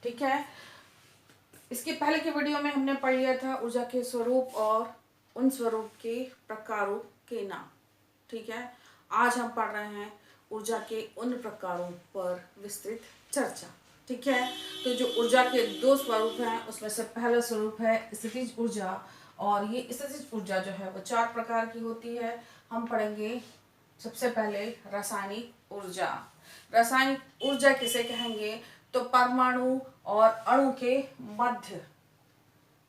ठीक है। इसके पहले के वीडियो में हमने पढ़ लिया था ऊर्जा के स्वरूप और उन स्वरूप के प्रकारों के नाम। ठीक है, आज हम पढ़ रहे हैं ऊर्जा के उन प्रकारों पर विस्तृत चर्चा। ठीक है, तो जो ऊर्जा के दो स्वरूप हैं उसमें से पहला स्वरूप है स्थितिज ऊर्जा, और ये स्थितिज ऊर्जा जो है वो 4 प्रकार की होती है। हम पढ़ेंगे सबसे पहले रासायनिक ऊर्जा। रासायनिक ऊर्जा किसे कहेंगे? तो परमाणु और अणु के मध्य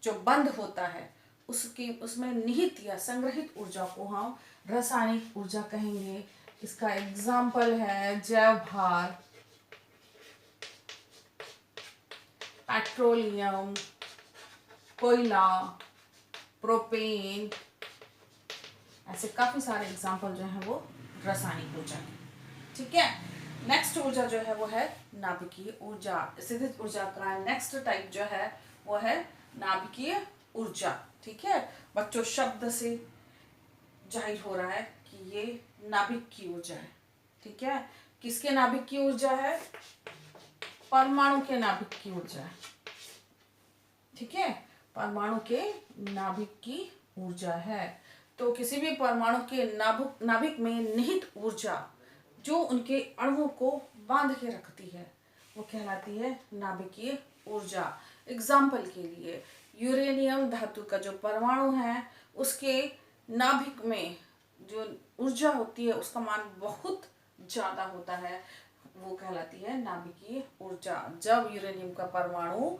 जो बंध होता है उसकी उसमें निहित या संग्रहित ऊर्जा को हम रासायनिक ऊर्जा कहेंगे। इसका एग्जाम्पल है जैव भार, पेट्रोलियम, कोयला, प्रोपेन, ऐसे काफी सारे एग्जाम्पल जो हैं वो रासायनिक ऊर्जा के। ठीक है, नेक्स्ट ऊर्जा जो है वो है नाभिकीय ऊर्जा। स्थितिज ऊर्जा का नेक्स्ट टाइप जो है वो है नाभिकीय ऊर्जा। ठीक है बच्चों, शब्द से जाहिर हो रहा है कि ये नाभिक की ऊर्जा है। ठीक है, किसके नाभिक की ऊर्जा है? परमाणु के नाभिक की ऊर्जा है। ठीक है, परमाणु के नाभिक की ऊर्जा है। तो किसी भी परमाणु के नाभिक में निहित ऊर्जा जो उनके अणुओं को बांध के रखती है वो कहलाती है नाभिकीय ऊर्जा। एग्जाम्पल के लिए यूरेनियम धातु का जो परमाणु है उसके नाभिक में जो ऊर्जा होती है उसका मान बहुत ज्यादा होता है, वो कहलाती है नाभिकीय ऊर्जा। जब यूरेनियम का परमाणु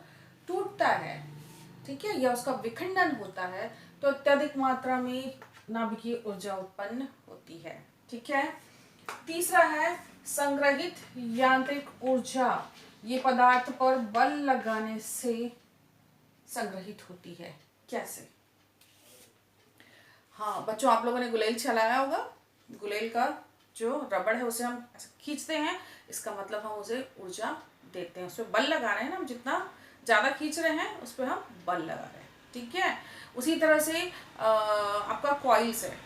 टूटता है, ठीक है, या उसका विखंडन होता है तो अत्यधिक मात्रा में नाभिकीय ऊर्जा उत्पन्न होती है। ठीक है, तीसरा है संग्रहित यांत्रिक ऊर्जा। ये पदार्थ पर बल लगाने से संग्रहित होती है। कैसे? हाँ बच्चों, आप लोगों ने गुलेल चलाया होगा। गुलेल का जो रबड़ है उसे हम खींचते हैं, इसका मतलब हम उसे ऊर्जा देते हैं, उस पर बल लगा रहे हैं ना, हम जितना ज्यादा खींच रहे हैं उस पर हम बल लगा रहे हैं। ठीक है, उसी तरह से आपका कॉइल्स है।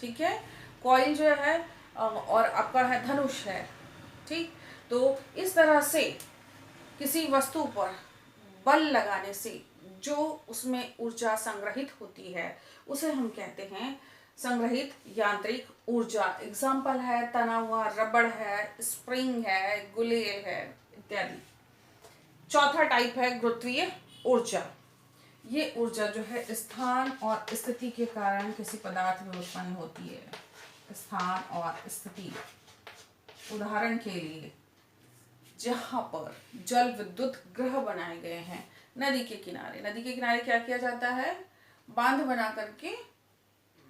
ठीक है, कॉइल जो है और आपका है धनुष है। ठीक, तो इस तरह से किसी वस्तु पर बल लगाने से जो उसमें ऊर्जा संग्रहित होती है उसे हम कहते हैं संग्रहित यांत्रिक ऊर्जा। एग्जाम्पल है तना हुआ रबड़ है, स्प्रिंग है, गुलेल है इत्यादि। चौथा टाइप है गुरुत्वीय ऊर्जा। ये ऊर्जा जो है स्थान और स्थिति के कारण किसी पदार्थ में उत्पन्न होती है। स्थान और स्थिति, उदाहरण के लिए जहां पर जल विद्युत ग्रह बनाए गए हैं, नदी के किनारे, नदी के किनारे क्या किया जाता है? बांध बना करके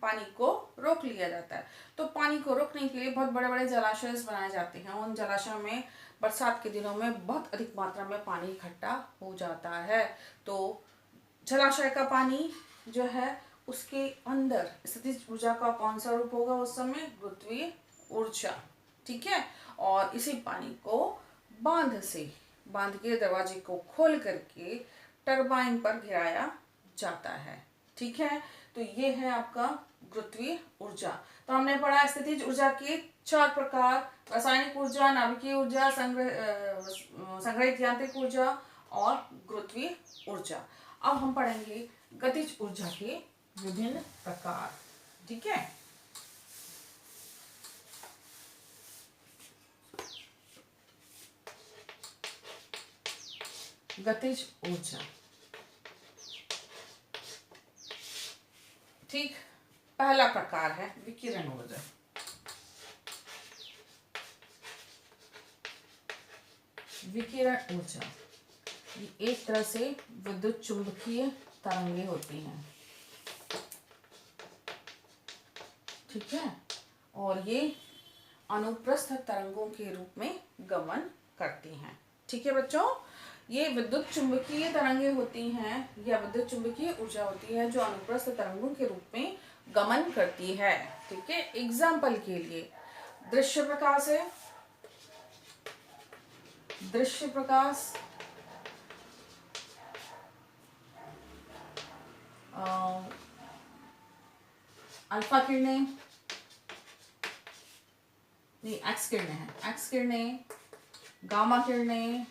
पानी को रोक लिया जाता है। तो पानी को रोकने के लिए बहुत बड़े बड़े जलाशय बनाए जाते हैं। उन जलाशयों में बरसात के दिनों में बहुत अधिक मात्रा में पानी इकट्ठा हो जाता है। तो जलाशय का पानी जो है उसके अंदर स्थितिज ऊर्जा का कौन सा रूप होगा उस समय? गुरुत्वीय ऊर्जा। ठीक है, और इसी पानी को बांध के दरवाजे को खोल करके टरबाइन पर गिराया जाता है। ठीक है, तो ये है आपका गुरुत्वीय ऊर्जा। तो हमने पढ़ा स्थितिज ऊर्जा के 4 प्रकार: रासायनिक ऊर्जा, नाभिकीय ऊर्जा, संग्रहित यांत्रिक ऊर्जा और गुरुत्वीय ऊर्जा। अब हम पढ़ेंगे गतिज ऊर्जा के विभिन्न प्रकार। ठीक है, गतिज ऊर्जा। ठीक, पहला प्रकार है विकिरण ऊर्जा। विकिरण ऊर्जा ये एक तरह से विद्युत चुंबकीय तरंगे होती हैं। ठीक है, और ये अनुप्रस्थ तरंगों के रूप में गमन करती हैं। ठीक है बच्चों, ये विद्युत चुंबकीय तरंगे होती हैं या विद्युत चुंबकीय ऊर्जा होती है जो अनुप्रस्थ तरंगों के रूप में गमन करती है। ठीक है, एग्जाम्पल के लिए दृश्य प्रकाश है, दृश्य प्रकाश, अल्फा किरणें, नहीं एक्स किरणें हैं, एक्स किरणें, गामा किरणें,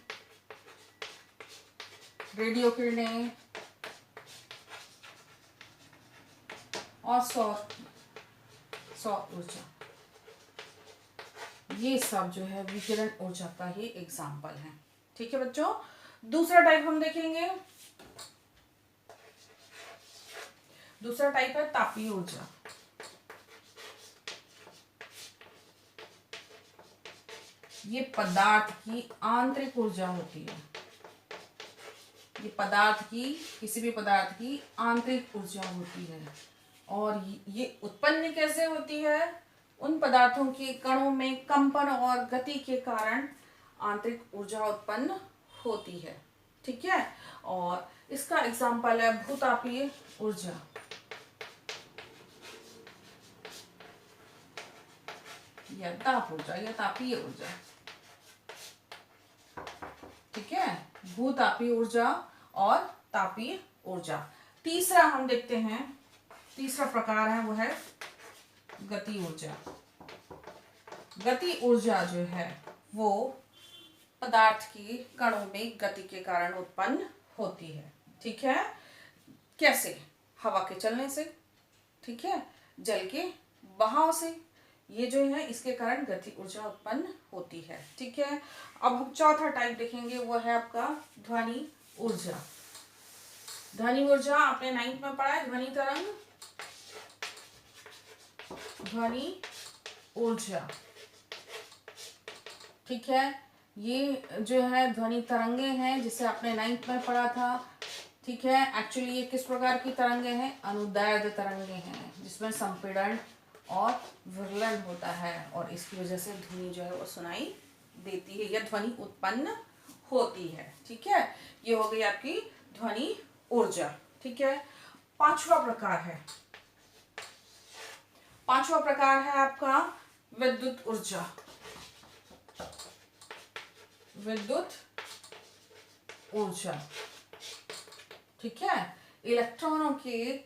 रेडियो किरणें और सौर ऊर्जा, ये सब जो है विकिरण ऊर्जा का ही एग्जाम्पल है। ठीक है बच्चों, दूसरा टाइप हम देखेंगे। दूसरा टाइप है तापीय ऊर्जा। ये पदार्थ की आंतरिक ऊर्जा होती है। ये पदार्थ की, किसी भी पदार्थ की आंतरिक ऊर्जा होती है। और ये उत्पन्न कैसे होती है? उन पदार्थों के कणों में कंपन और गति के कारण आंतरिक ऊर्जा उत्पन्न होती है। ठीक है, और इसका एग्जाम्पल है भूतापीय ऊर्जा। या ताप ऊर्जा या तापीय ऊर्जा। ठीक है, भूतापीय ऊर्जा और तापीय ऊर्जा। तीसरा हम देखते हैं, तीसरा प्रकार है वो है गति ऊर्जा। गति ऊर्जा जो है वो पदार्थ की कणों में गति के कारण उत्पन्न होती है। ठीक है, कैसे? हवा के चलने से, ठीक है, जल के बहाव से, ये जो है इसके कारण गति ऊर्जा उत्पन्न होती है। ठीक है, अब हम चौथा टाइप देखेंगे, वो है आपका ध्वनि ऊर्जा। ध्वनि ऊर्जा आपने 9th में पढ़ा है, ध्वनि तरंग, ध्वनि ऊर्जा। ठीक है, ये जो है ध्वनि तरंगे हैं, जिसे आपने 9th में पढ़ा था। ठीक है, एक्चुअली ये किस प्रकार की तरंगे हैं? अनुदैर्ध्य तरंगे हैं, जिसमें संपीड़न और विरलन होता है, और इसकी वजह से ध्वनि जो है वो सुनाई देती है या ध्वनि उत्पन्न होती है। ठीक है, ये हो गई आपकी ध्वनि ऊर्जा। ठीक है, पांचवा प्रकार है आपका विद्युत ऊर्जा। विद्युत ऊर्जा, ठीक है, इलेक्ट्रॉनों के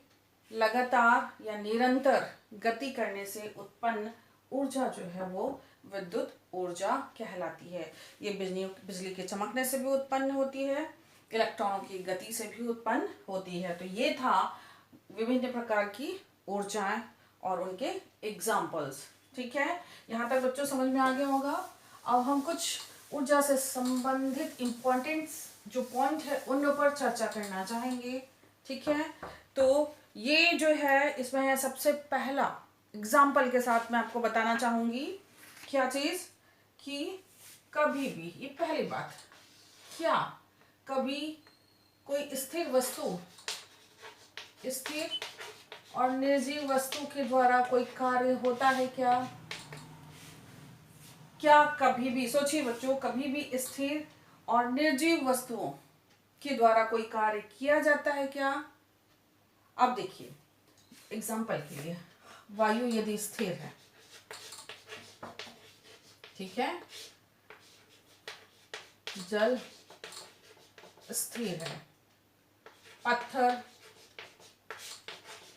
लगातार या निरंतर गति करने से उत्पन्न ऊर्जा जो है वो विद्युत ऊर्जा कहलाती है। ये बिजली के चमकने से भी उत्पन्न होती है, इलेक्ट्रॉनों की गति से भी उत्पन्न होती है। तो ये था विभिन्न प्रकार की ऊर्जाएं और उनके एग्जाम्पल्स। ठीक है, यहाँ तक बच्चों समझ में आ गया होगा। अब हम कुछ ऊर्जा से संबंधित इम्पोर्टेंट जो पॉइंट है उन पर चर्चा करना चाहेंगे। ठीक है, तो ये जो है इसमें है सबसे पहला एग्जाम्पल के साथ मैं आपको बताना चाहूंगी क्या चीज, कि कभी भी, ये पहली बात, क्या कभी कोई स्थिर वस्तु, स्थिर और निर्जीव वस्तु के द्वारा कोई कार्य होता है क्या? क्या कभी भी, सोचिए बच्चों, कभी भी स्थिर और निर्जीव वस्तुओं के द्वारा कोई कार्य किया जाता है क्या? अब देखिए, एग्जाम्पल के लिए, वायु यदि स्थिर है, ठीक है, जल स्थिर है, पत्थर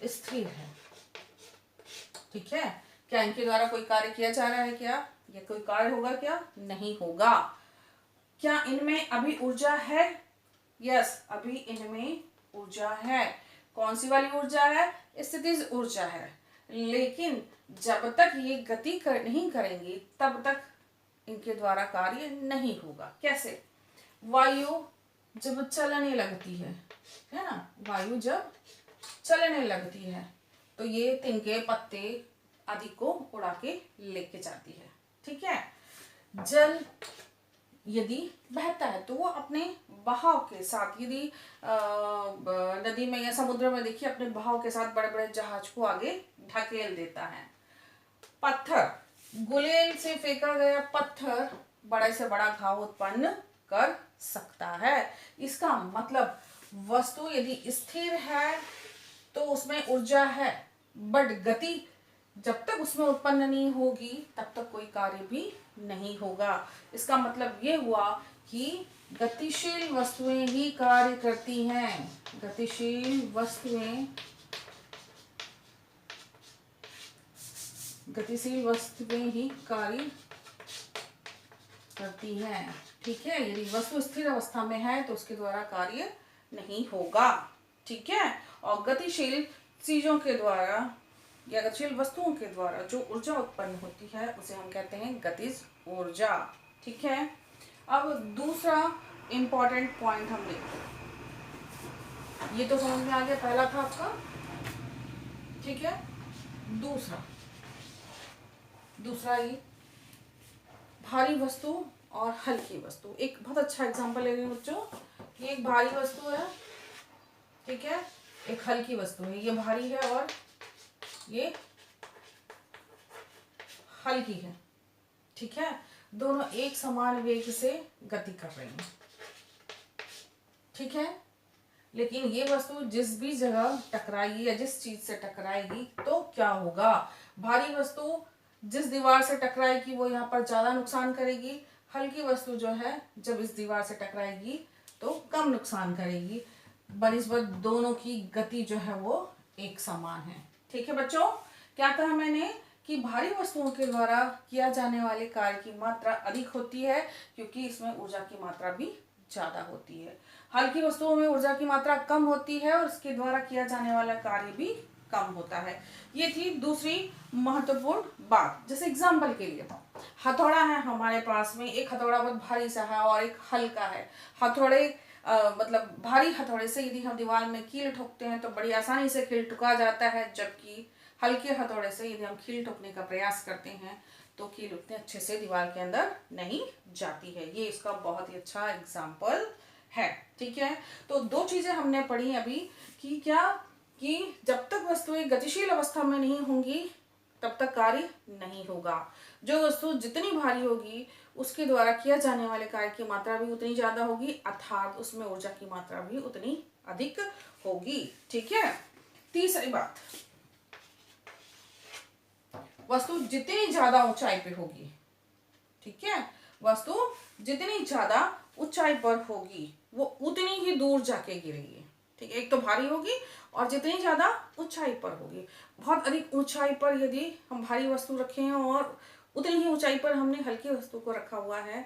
स्थिर है, ठीक है, क्या इनके द्वारा कोई कार्य किया जा रहा है क्या? या कोई कार्य होगा क्या? नहीं होगा। क्या इनमें अभी ऊर्जा है? यस, अभी इनमें ऊर्जा है। कौन सी वाली ऊर्जा है? स्थितिज ऊर्जा है। लेकिन जब तक ये गति नहीं करेंगी तब तक इनके द्वारा कार्य नहीं होगा। कैसे? वायु जब चलने लगती है ना, वायु जब चलने लगती है तो ये तिनके पत्ते आदि को उड़ा के लेके जाती है। ठीक है, जल यदि बहता है तो वो अपने बहाव के साथ, यदि नदी में या समुद्र में देखिए अपने बहाव के साथ बड़े बड़े जहाज को आगे ढकेल देता है। पत्थर, गुलेल से फेंका गया पत्थर बड़े से बड़ा घाव उत्पन्न कर सकता है। इसका मतलब वस्तु यदि स्थिर है तो उसमें ऊर्जा है, बट गति जब तक उसमें उत्पन्न नहीं होगी तब तक कोई कार्य भी नहीं होगा। इसका मतलब ये हुआ कि गतिशील वस्तुएं ही कार्य करती हैं। गतिशील वस्तुएं ही कार्य करती हैं। ठीक है, यदि वस्तु स्थिर अवस्था में है तो उसके द्वारा कार्य नहीं होगा। ठीक है। और गतिशील चीजों के द्वारा या गतिशील वस्तुओं के द्वारा जो ऊर्जा उत्पन्न होती है उसे हम कहते हैं गतिज ऊर्जा। ठीक है। अब दूसरा इंपॉर्टेंट पॉइंट हम देखते हैं। ये तो समझ में आ गया, पहला था आपका। ठीक है। दूसरा ये भारी वस्तु और हल्की वस्तु। एक बहुत अच्छा एग्जांपल ले रही हूँ बच्चों। ये एक भारी वस्तु है, ठीक है, एक हल्की वस्तु है। ये भारी है और ये हल्की है। ठीक है। दोनों एक समान वेग से गति कर रही हैं। ठीक है। लेकिन ये वस्तु जिस भी जगह टकराएगी या जिस चीज से टकराएगी तो क्या होगा? भारी वस्तु जिस दीवार से टकराएगी वो यहाँ पर ज्यादा नुकसान करेगी। हल्की वस्तु जो है जब इस दीवार से टकराएगी तो कम नुकसान करेगी। बनिस्बत दोनों की गति जो है वो एक समान है। ठीक है बच्चों, क्या कहा मैंने कि भारी वस्तुओं के द्वारा किया जाने वाले कार्य की मात्रा अधिक होती है क्योंकि इसमें ऊर्जा की मात्रा भी ज्यादा होती है। हल्की वस्तुओं में ऊर्जा की मात्रा कम होती है और उसके द्वारा किया जाने वाला कार्य भी कम होता है। ये थी दूसरी महत्वपूर्ण बात। जैसे एग्जाम्पल के लिए हथौड़ा है हमारे पास में, एक हथौड़ा बहुत भारी सा है और एक हल्का है। हथौड़े मतलब भारी हथौड़े से यदि हम दीवार में कील ठोकते हैं तो बड़ी आसानी से कील ठुका जाता है, जबकि हल्के हथौड़े से यदि हम कील ठोकने का प्रयास करते हैं तो कील उतने अच्छे से दीवार के अंदर नहीं जाती है। ये इसका बहुत ही अच्छा एग्जाम्पल है। ठीक है। तो दो चीजें हमने पढ़ी अभी कि क्या कि जब तक वस्तुएं गतिशील अवस्था में नहीं होंगी तब तक कार्य नहीं होगा। जो वस्तु जितनी भारी होगी उसके द्वारा किया जाने वाले कार्य की मात्रा भी उतनी ज्यादा होगी, अर्थात उसमें ऊर्जा की मात्रा भी उतनी अधिक होगी। ठीक है। तीसरी बात, वस्तु जितनी ज्यादा ऊंचाई पे होगी, ठीक है, वस्तु जितनी ज्यादा ऊंचाई पर होगी वो उतनी ही दूर जाके गिरेगी। ठीक है। एक तो भारी होगी और जितनी ज्यादा ऊंचाई पर होगी। बहुत अधिक ऊंचाई पर यदि हम भारी वस्तु रखें और उतनी ही ऊंचाई पर हमने हल्की वस्तु को रखा हुआ है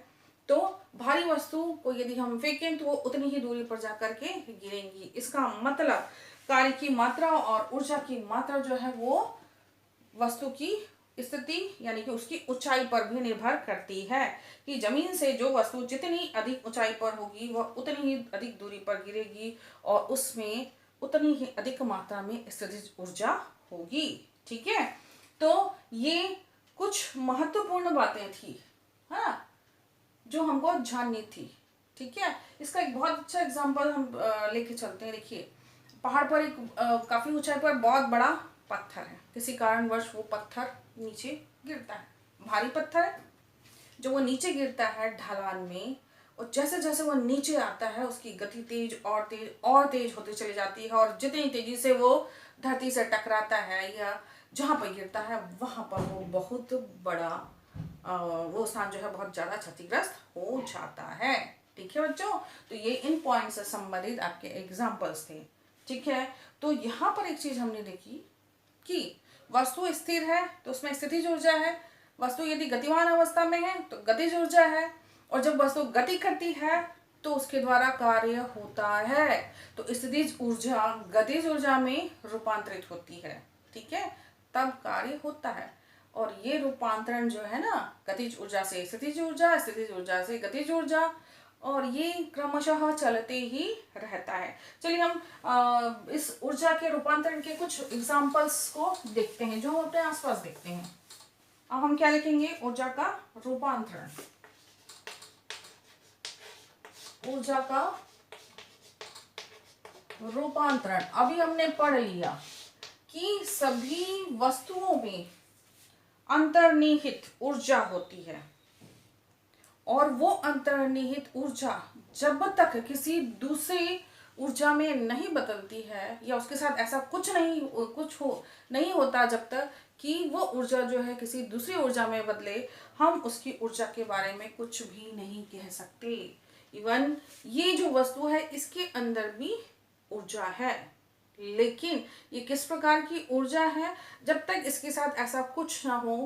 तो भारी वस्तु को यदि हम फेंकें तो वो उतनी ही दूरी पर जाकर के गिरेंगी। इसका मतलब कार्य की मात्रा और ऊर्जा की मात्रा जो है वो वस्तु की स्थिति यानी कि उसकी ऊंचाई पर भी निर्भर करती है कि जमीन से जो वस्तु जितनी अधिक ऊंचाई पर होगी वह उतनी ही अधिक दूरी पर गिरेगी और उसमें उतनी ही अधिक मात्रा में स्थितिज ऊर्जा होगी। ठीक है। तो ये कुछ महत्वपूर्ण बातें थी, हाँ, जो हमको जाननी थी। ठीक है। इसका एक बहुत अच्छा एग्जांपल हम लेके चलते हैं। देखिए, पहाड़ पर एक काफी ऊंचाई पर बहुत बड़ा पत्थर है। किसी कारणवश वो पत्थर नीचे गिरता है, भारी पत्थर है जो वो नीचे गिरता है ढलान में, और जैसे जैसे वो नीचे आता है उसकी गति तेज और तेज होती चली जाती है और जितनी तेजी से वो धरती से टकराता है या जहाँ पर गिरता है वहां पर वो बहुत बड़ा वो स्थान जो है बहुत ज्यादा क्षतिग्रस्त हो जाता है। ठीक है बच्चों, तो ये इन पॉइंट से संबंधित आपके एग्जाम्पल्स थे। ठीक है। तो यहाँ पर एक चीज हमने देखी कि वस्तु स्थिर है तो उसमें स्थितिज ऊर्जा है, वस्तु यदि गतिमान अवस्था में है तो गतिज ऊर्जा है, और जब वस्तु गति करती है तो उसके द्वारा कार्य होता है तो स्थितिज ऊर्जा गतिज ऊर्जा में रूपांतरित होती है। ठीक है। तब कार्य होता है। और ये रूपांतरण जो है ना, गतिज ऊर्जा से स्थितिज ऊर्जा, स्थितिज ऊर्जा से गतिज ऊर्जा, और ये क्रमशः चलते ही रहता है। चलिए हम इस ऊर्जा के रूपांतरण के कुछ एग्जांपल्स को देखते हैं जो हम अपने आसपास देखते हैं। अब हम क्या लिखेंगे? ऊर्जा का रूपांतरण। ऊर्जा का रूपांतरण अभी हमने पढ़ लिया कि सभी वस्तुओं में अंतर्निहित ऊर्जा होती है और वो अंतर्निहित ऊर्जा जब तक किसी दूसरी ऊर्जा में नहीं बदलती है या उसके साथ ऐसा कुछ नहीं होता जब तक कि वो ऊर्जा जो है किसी दूसरी ऊर्जा में बदले, हम उसकी ऊर्जा के बारे में कुछ भी नहीं कह सकते। इवन ये जो वस्तु है इसके अंदर भी ऊर्जा है, लेकिन ये किस प्रकार की ऊर्जा है? जब तक इसके साथ ऐसा कुछ ना हो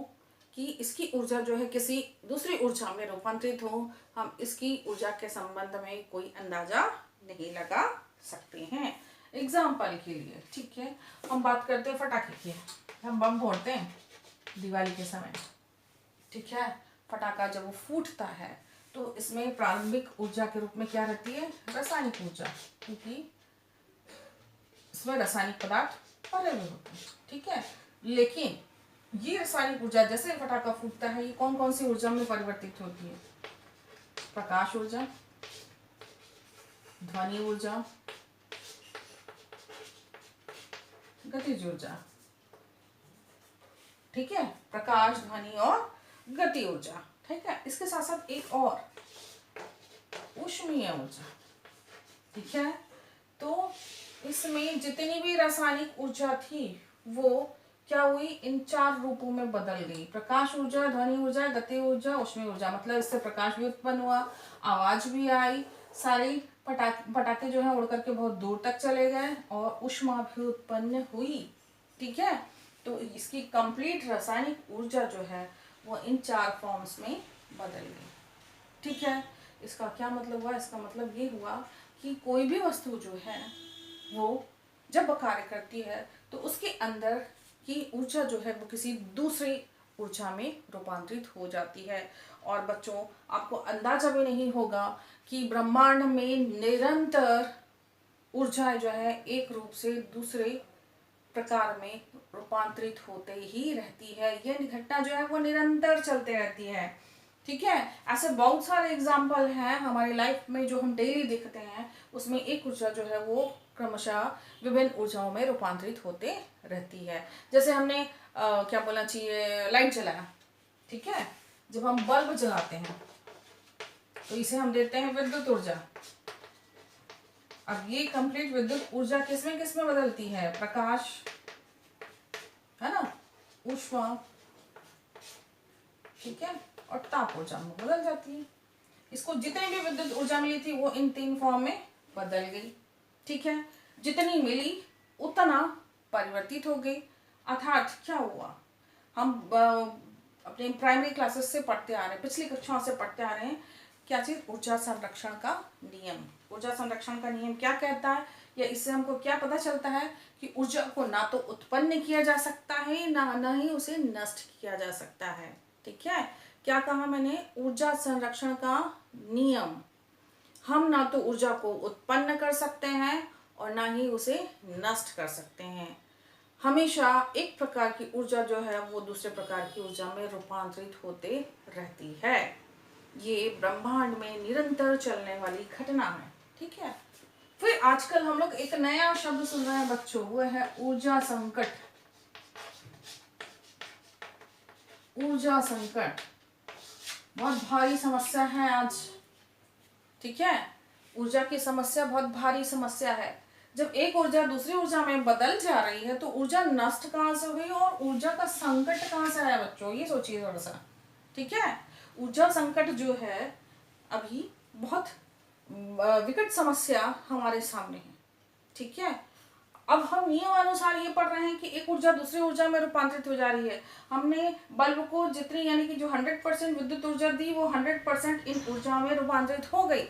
कि इसकी ऊर्जा जो है किसी दूसरी ऊर्जा में रूपांतरित हो, हम इसकी ऊर्जा के संबंध में कोई अंदाजा नहीं लगा सकते हैं। एग्जाम्पल के लिए, ठीक है, हम बात करते हैं पटाखे की। हम बम फोड़ते हैं दिवाली के समय, ठीक है। पटाखा जब वो फूटता है तो इसमें प्रारंभिक ऊर्जा के रूप में क्या रहती है? रासायनिक ऊर्जा, क्योंकि इसमें रासायनिक पदार्थ भरे हुए होते हैं, ठीक है। लेकिन ये रासायनिक ऊर्जा जैसे पटाखा फूटता है, ये कौन कौन सी ऊर्जा में परिवर्तित होती है? प्रकाश ऊर्जा, ध्वनि ऊर्जा, गतिज ऊर्जा, ठीक है। प्रकाश, ध्वनि और गति ऊर्जा, ठीक है। इसके साथ साथ एक और ऊष्मीय ऊर्जा, ठीक है। तो इसमें जितनी भी रासायनिक ऊर्जा थी वो क्या हुई? इन 4 रूपों में बदल गई। प्रकाश ऊर्जा, ध्वनि ऊर्जा, गति ऊर्जा, ऊष्मीय ऊर्जा। मतलब इससे प्रकाश भी उत्पन्न हुआ, आवाज भी आई, सारी पटाखे जो है उड़ करके बहुत दूर तक चले गए और ऊष्मा भी उत्पन्न हुई, ठीक है। तो इसकी कंप्लीट रासायनिक ऊर्जा जो है वो इन 4 फॉर्म्स में बदल गई, ठीक है। इसका क्या मतलब हुआ? इसका मतलब ये हुआ कि कोई भी वस्तु जो है वो जब कार्य करती है तो उसके अंदर की ऊर्जा जो है वो किसी दूसरी ऊर्जा में रूपांतरित हो जाती है। और बच्चों, आपको अंदाजा भी नहीं होगा कि ब्रह्मांड में निरंतर ऊर्जा जो है एक रूप से दूसरे प्रकार में रूपांतरित होते ही रहती है। यह घटना जो है वो निरंतर चलते रहती है, ठीक है। ऐसे बहुत सारे एग्जाम्पल हैं हमारी लाइफ में जो हम डेली देखते हैं, उसमें एक ऊर्जा जो है वो क्रमशः विभिन्न ऊर्जाओं में रूपांतरित होते रहती है। जैसे हमने क्या बोलना चाहिए, लाइट जलाया, ठीक है। जब हम बल्ब जलाते हैं तो इसे हम देते हैं विद्युत ऊर्जा। अब ये कंप्लीट विद्युत ऊर्जा किसमें किसमें बदलती है? प्रकाश, है ना, ऊष्मा, ठीक है, और ताप ऊर्जा में बदल जाती है। इसको जितनी भी विद्युत ऊर्जा मिली थी वो इन 3 फॉर्म में बदल गई, ठीक है। जितनी मिली उतना परिवर्तित हो गई। अर्थात क्या हुआ? हम अपने प्राइमरी क्लासेस से पढ़ते आ रहे हैं, पिछली कक्षाओं से पढ़ते आ रहे हैं, क्या चीज? ऊर्जा संरक्षण का नियम। ऊर्जा संरक्षण का नियम क्या कहता है, या इससे हमको क्या पता चलता है कि ऊर्जा को ना तो उत्पन्न किया जा सकता है ना ही उसे नष्ट किया जा सकता है, ठीक है। क्या कहा मैंने? ऊर्जा संरक्षण का नियम। हम ना तो ऊर्जा को उत्पन्न कर सकते हैं और ना ही उसे नष्ट कर सकते हैं। हमेशा एक प्रकार की ऊर्जा जो है वो दूसरे प्रकार की ऊर्जा में रूपांतरित होते रहती है। ये ब्रह्मांड में निरंतर चलने वाली घटना है, ठीक है। फिर आजकल हम लोग एक नया शब्द सुन रहे हैं बच्चों, वो है ऊर्जा संकट। ऊर्जा संकट बहुत भारी समस्या है आज, ठीक है। ऊर्जा की समस्या बहुत भारी समस्या है। जब एक ऊर्जा दूसरी ऊर्जा में बदल जा रही है तो ऊर्जा नष्ट कहाँ से हुई और ऊर्जा का संकट कहाँ से आया बच्चों? ये सोचिए थोड़ा सा, ठीक है। ऊर्जा संकट जो है अभी बहुत विकट समस्या हमारे सामने है, ठीक है। अब हम नियम अनुसार ये पढ़ रहे हैं कि एक ऊर्जा दूसरी ऊर्जा में रूपांतरित हो जा रही है। हमने बल्ब को जितनी, यानी कि जो 100% विद्युत ऊर्जा दी वो 100% इन ऊर्जा में रूपांतरित हो गई।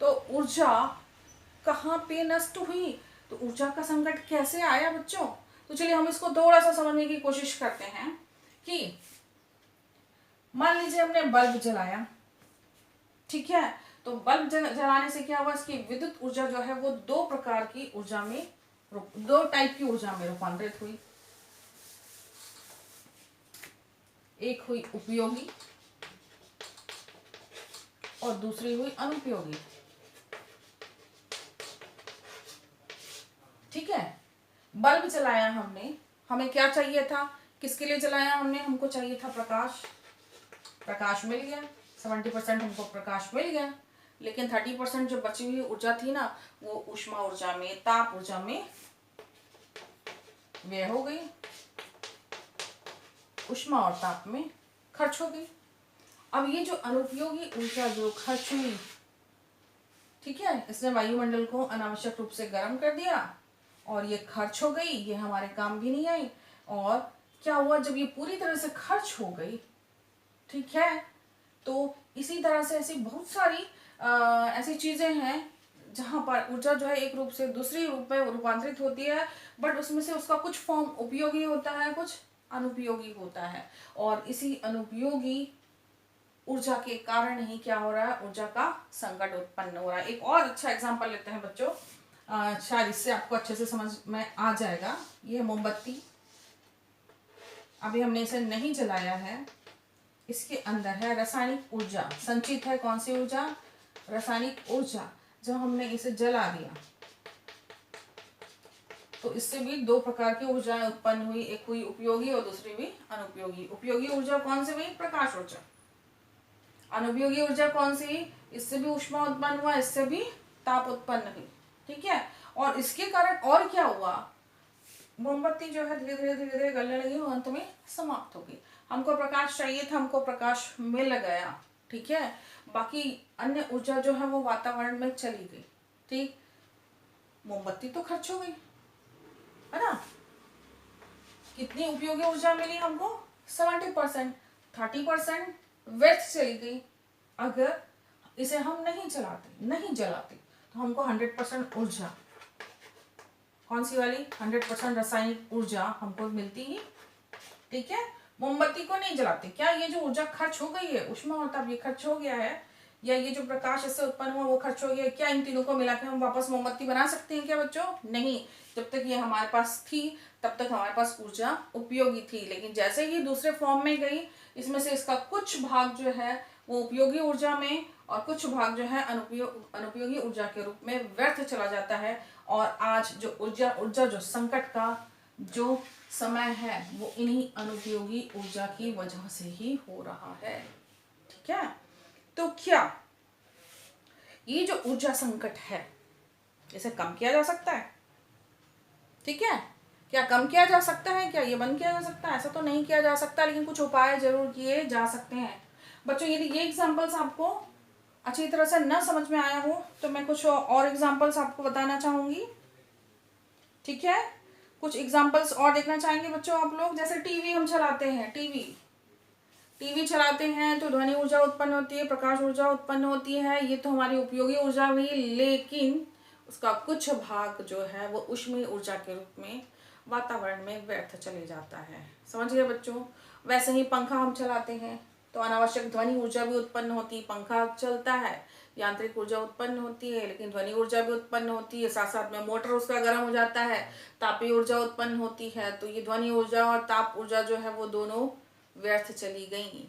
तो ऊर्जा कहाँ पे नष्ट हुई? तो ऊर्जा का संकट कैसे आया बच्चों? तो चलिए हम इसको थोड़ा सा समझने की कोशिश करते हैं कि मान लीजिए हमने बल्ब जलाया, ठीक है। तो बल्ब जलाने से क्या हुआ? इसकी विद्युत ऊर्जा जो है वो 2 प्रकार की ऊर्जा में, 2 टाइप की ऊर्जा में रूपांतरित हुई। एक हुई उपयोगी और दूसरी हुई अनुपयोगी, ठीक है। बल्ब जलाया हमने, हमें क्या चाहिए था? किसके लिए जलाया हमने? हमको चाहिए था प्रकाश। प्रकाश मिल गया, 70% हमको प्रकाश मिल गया, लेकिन 30% जो बची हुई ऊर्जा थी ना वो ऊष्मा ऊर्जा में, ताप ऊर्जा में व्यय हो गई, ऊष्मा और ताप में खर्च हो गई। अब ये जो अनुपयोगी ऊर्जा जो खर्च हुई, ठीक है, इसने वायुमंडल को अनावश्यक रूप से गर्म कर दिया और ये खर्च हो गई, ये हमारे काम भी नहीं आई। और क्या हुआ? जब ये पूरी तरह से खर्च हो गई, ठीक है, तो इसी तरह से ऐसी बहुत सारी ऐसी चीजें हैं जहाँ पर ऊर्जा जो है एक रूप से दूसरी रूप में रूपांतरित होती है, बट उसमें से उसका कुछ फॉर्म उपयोगी होता है, कुछ अनुपयोगी होता है, और इसी अनुपयोगी ऊर्जा के कारण ही क्या हो रहा है, ऊर्जा का संकट उत्पन्न हो रहा है। एक और अच्छा एग्जांपल लेते हैं बच्चों, शायद इससे आपको अच्छे से समझ में आ जाएगा। ये मोमबत्ती, अभी हमने इसे नहीं जलाया है, इसके अंदर है रासायनिक ऊर्जा संचित है। कौन सी ऊर्जा? रासायनिक ऊर्जा। जब हमने इसे जला दिया तो इससे भी दो प्रकार की ऊर्जाएं उत्पन्न हुई, एक हुई उपयोगी और दूसरी हुई अनुपयोगी। उपयोगी ऊर्जा कौन सी हुई? प्रकाश ऊर्जा। अनुपयोगी ऊर्जा कौन सी? इससे भी ऊष्मा उत्पन्न हुआ, इससे भी ताप उत्पन्न हुई। ठीक है, और इसके कारण और क्या हुआ, मोमबत्ती जो है धीरे धीरे धीरे धीरे गलने लगी और अंत में समाप्त हो गई। हमको प्रकाश चाहिए था, हमको प्रकाश मिल गया, ठीक है, बाकी अन्य ऊर्जा जो है वो वातावरण में चली गई। ठीक, मोमबत्ती तो खर्च हो गई, है ना। कितनी उपयोगी ऊर्जा मिली हमको? 70%। 30% व्यर्थ चली गई। अगर इसे हम नहीं जलाते तो हमको 100% ऊर्जा, कौन सी वाली? 100% रासायनिक ऊर्जा हमको मिलती ही। ठीक है, मोमबत्ती को नहीं जलाते, क्या ये जो ऊर्जा खर्च हो गई है, ऊष्मा और ताप, ये खर्च हो गया है, या ये जो प्रकाश इससे उत्पन्न हुआ वो खर्च हो गया है, क्या इन तीनों को मिला के हम वापस मोमबत्ती बना सकते हैं क्या बच्चों? नहीं। जब तक ये हमारे पास थी तब तक हमारे पास ऊर्जा उपयोगी थी, लेकिन जैसे ही दूसरे फॉर्म में गई, इसमें से इसका कुछ भाग जो है वो उपयोगी ऊर्जा में और कुछ भाग जो है अनुपयोगी ऊर्जा के रूप में व्यर्थ चला जाता है। और आज जो ऊर्जा जो संकट का जो समय है वो इन्हीं अनुपयोगी ऊर्जा की वजह से ही हो रहा है। ठीक है, तो क्या ये जो ऊर्जा संकट है इसे कम किया जा सकता है? ठीक है, क्या कम किया जा सकता है? क्या ये बंद किया जा सकता है? ऐसा तो नहीं किया जा सकता, लेकिन कुछ उपाय जरूर किए जा सकते हैं। बच्चों यदि ये एग्जांपल्स आपको अच्छी तरह से न समझ में आया हो तो मैं कुछ और एग्जांपल्स आपको बताना चाहूंगी। ठीक है, कुछ एग्जांपल्स और देखना चाहेंगे बच्चों आप लोग। जैसे टीवी हम चलाते हैं, टीवी चलाते हैं तो ध्वनि ऊर्जा उत्पन्न होती है, प्रकाश ऊर्जा उत्पन्न होती है, ये तो हमारी उपयोगी ऊर्जा हुई, लेकिन उसका कुछ भाग जो है वो ऊष्मीय ऊर्जा के रूप में वातावरण में व्यर्थ चले जाता है। समझ गए बच्चों? वैसे ही पंखा हम चलाते हैं तो अनावश्यक ध्वनि ऊर्जा भी उत्पन्न होती है। पंखा चलता है, यांत्रिक ऊर्जा उत्पन्न होती है, लेकिन ध्वनि ऊर्जा भी उत्पन्न होती है, साथ साथ में मोटर उसका गर्म हो जाता है, तापीय ऊर्जा उत्पन्न होती है। तो ये ध्वनि ऊर्जा और ताप ऊर्जा जो है वो दोनों व्यर्थ चली गई।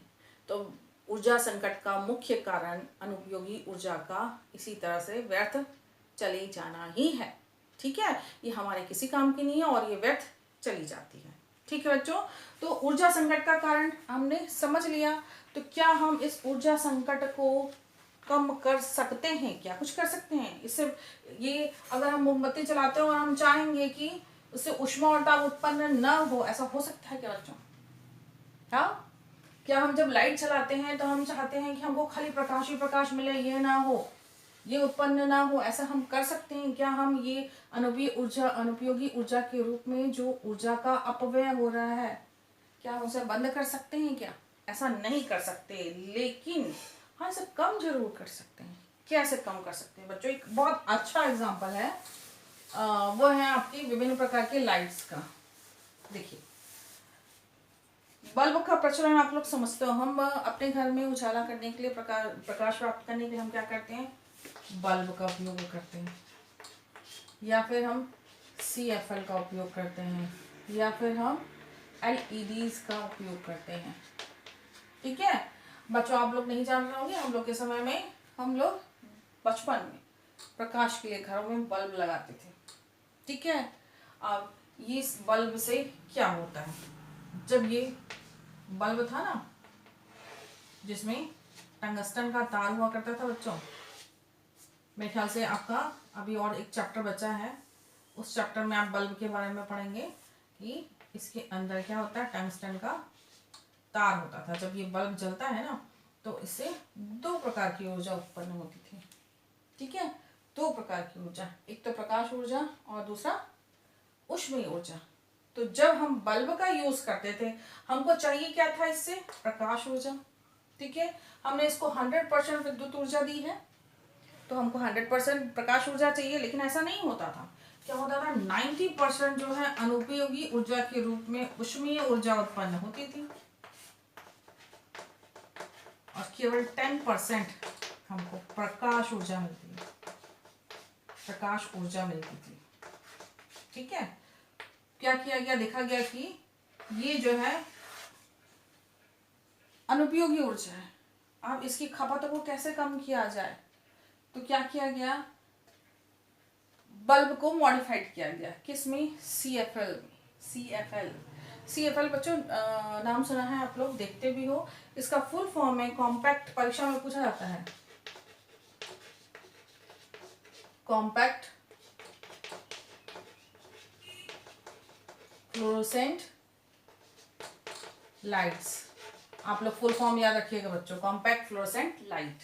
तो ऊर्जा संकट का मुख्य कारण अनुपयोगी ऊर्जा का इसी तरह से व्यर्थ चले जाना ही है। ठीक है, ये हमारे किसी काम की नहीं है और ये व्यर्थ चली जाती है। ठीक है बच्चों, तो ऊर्जा संकट का कारण हमने समझ लिया। तो क्या हम इस ऊर्जा संकट को कम कर सकते हैं? क्या कुछ कर सकते हैं इससे? ये अगर हम मोमबत्ती चलाते हैं और हम चाहेंगे कि उससे ऊष्मा और ताप उत्पन्न न हो, ऐसा हो सकता है क्या बच्चों? हाँ, क्या हम जब लाइट चलाते हैं तो हम चाहते हैं कि हमको खाली प्रकाश ही प्रकाश मिले, ये ना हो, ये उत्पन्न ना हो, ऐसा हम कर सकते हैं क्या? हम ये अनुपयोगी ऊर्जा के रूप में जो ऊर्जा का अपव्यय हो रहा है, क्या हम उसे बंद कर सकते हैं क्या? ऐसा नहीं कर सकते, लेकिन हाँ इसे कम जरूर कर सकते हैं। कैसे कम कर सकते हैं बच्चों? एक बहुत अच्छा एग्जाम्पल है, वो है आपकी विभिन्न प्रकार के लाइट्स का। देखिए, बल्ब का प्रचलन आप लोग समझते हो। हम अपने घर में उजाला करने के लिए, प्रकाश प्राप्त करने के लिए हम क्या करते हैं? बल्ब का उपयोग करते हैं, या फिर हम CFL का उपयोग करते हैं, या फिर हम LEDs का उपयोग करते हैं। ठीक है बच्चों, आप लोग नहीं जान रहे होंगे, हम लोग के समय में हम लोग बचपन में प्रकाश के लिए घरों में बल्ब लगाते थे। ठीक है, अब ये इस बल्ब से क्या होता है? जब ये बल्ब था ना जिसमें टंगस्टन का तार हुआ करता था बच्चों, मेरे ख्याल से आपका अभी और एक चैप्टर बचा है, उस चैप्टर में आप बल्ब के बारे में पढ़ेंगे कि इसके अंदर क्या होता है, टंगस्टन का तार होता था। जब ये बल्ब जलता है ना तो इससे दो प्रकार की ऊर्जा उत्पन्न होती थी। ठीक है, दो प्रकार की ऊर्जा, एक तो प्रकाश ऊर्जा और दूसरा ऊष्मीय ऊर्जा। तो जब हम बल्ब का यूज करते थे हमको चाहिए क्या था? इससे प्रकाश ऊर्जा। ठीक है, हमने इसको 100% विद्युत ऊर्जा दी है, तो हमको 100% प्रकाश ऊर्जा चाहिए, लेकिन ऐसा नहीं होता था। क्या होता था, 90% जो है अनुपयोगी ऊर्जा के रूप में ऊष्मीय ऊर्जा उत्पन्न होती थी और केवल 10% हमको प्रकाश ऊर्जा मिलती है, प्रकाश ऊर्जा मिलती थी। ठीक है, क्या किया गया, देखा गया कि ये जो है अनुपयोगी ऊर्जा है, अब इसकी खपत को कैसे कम किया जाए, तो क्या किया गया, बल्ब को मॉडिफाइड किया गया। किसमें, CFL में। CFL बच्चों नाम सुना है आप लोग, देखते भी हो। इसका फुल फॉर्म है, कॉम्पैक्ट, परीक्षा में पूछा जाता है, कॉम्पैक्ट फ्लोरोसेंट लाइट्स। आप लोग फुल फॉर्म याद रखिएगा बच्चों, कॉम्पैक्ट फ्लोरोसेंट लाइट।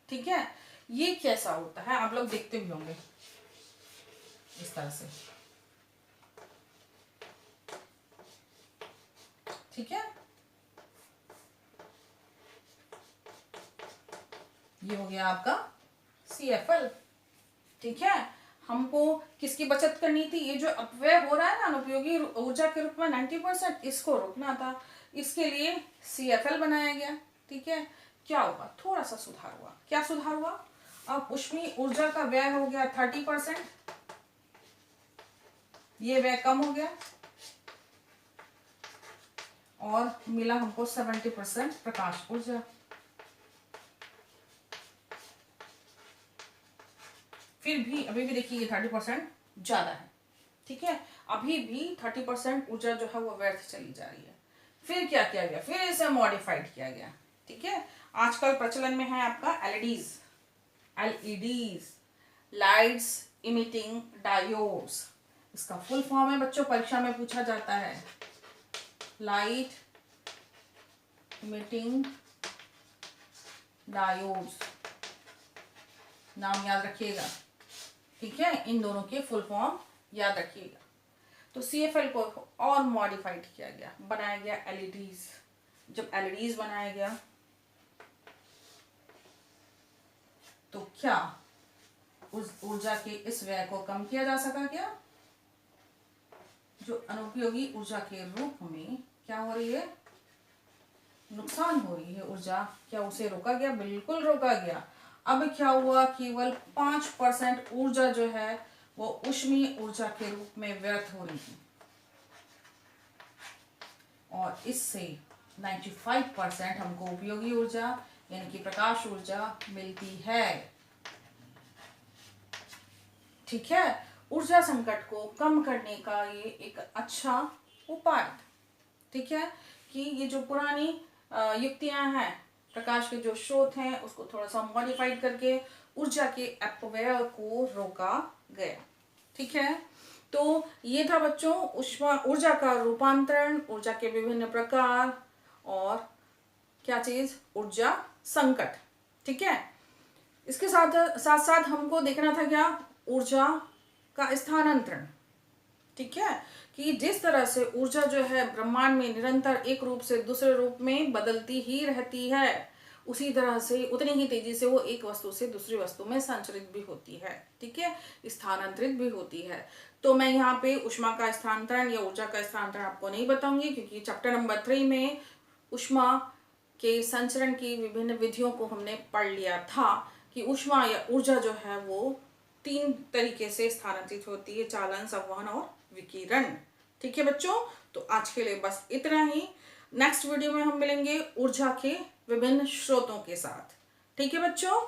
ठीक है, ये कैसा होता है आप लोग देखते भी होंगे इस तरह से। ठीक है, ये हो गया आपका CFL। ठीक है, हमको किसकी बचत करनी थी, ये जो अपव्यय हो रहा है ना अनुपयोगी ऊर्जा के रूप में 90%, इसको रोकना था, इसके लिए CFL बनाया गया। ठीक है, क्या होगा, थोड़ा सा सुधार हुआ। क्या सुधार हुआ, अब ऊष्मीय ऊर्जा का व्यय हो गया 30%, ये व्यय कम हो गया और मिला हमको 70% प्रकाश ऊर्जा। फिर भी अभी भी देखिए 30% ज्यादा है। ठीक है, अभी भी 30% ऊर्जा जो है वो व्यर्थ चली जा रही है। फिर क्या किया गया, फिर इसे मॉडिफाइड किया गया। ठीक है, आजकल प्रचलन में है आपका एलईडीज, लाइट्स इमिटिंग डायोड्स। इसका फुल फॉर्म है बच्चों, परीक्षा में पूछा जाता है, लाइट इमिटिंग डायोड्स, नाम याद रखिएगा। ठीक है, इन दोनों के फुल फॉर्म याद रखिएगा। तो CFL को और मॉडिफाइड किया गया, बनाया गया एलईडीज। जब एलईडीज बनाया गया तो क्या उस ऊर्जा के इस व्यय को कम किया जा सका क्या, जो अनुपयोगी ऊर्जा के रूप में क्या हो रही है, नुकसान हो रही है ऊर्जा, क्या उसे रोका गया, बिल्कुल रोका गया। अब क्या हुआ, केवल 5% ऊर्जा जो है वो ऊष्मीय ऊर्जा के रूप में व्यर्थ हो रही थी और इससे 95% हमको उपयोगी ऊर्जा यानी कि प्रकाश ऊर्जा मिलती है। ठीक है, ऊर्जा संकट को कम करने का ये एक अच्छा उपाय। ठीक है, कि ये जो पुरानी युक्तियां हैं, प्रकाश के जो स्रोत हैं उसको थोड़ा सा मॉडिफाइड करके ऊर्जा के अपव्यय को रोका गया। ठीक है, तो ये था बच्चों ऊर्जा का रूपांतरण, ऊर्जा के विभिन्न प्रकार और क्या चीज, ऊर्जा संकट। ठीक है, इसके साथ साथ साथ हमको देखना था क्या, ऊर्जा का स्थानांतरण। ठीक है, कि जिस तरह से ऊर्जा जो है ब्रह्मांड में निरंतर एक रूप से दूसरे रूप में बदलती ही रहती है, उसी तरह से उतनी ही तेजी से वो एक वस्तु से दूसरी वस्तु में संचरित भी होती है। ठीक है, स्थानांतरित भी होती है। तो मैं यहाँ पे ऊष्मा का स्थानांतरण या ऊर्जा का स्थानांतरण आपको नहीं बताऊंगी, क्योंकि चैप्टर नंबर 3 में ऊष्मा के संचरण की विभिन्न विधियों को हमने पढ़ लिया था कि ऊष्मा या ऊर्जा जो है वो 3 तरीके से स्थानांतरित होती है, चालन, संवहन और विकिरण। ठीक है बच्चों, तो आज के लिए बस इतना ही। नेक्स्ट वीडियो में हम मिलेंगे ऊर्जा के विभिन्न स्रोतों के साथ। ठीक है बच्चों।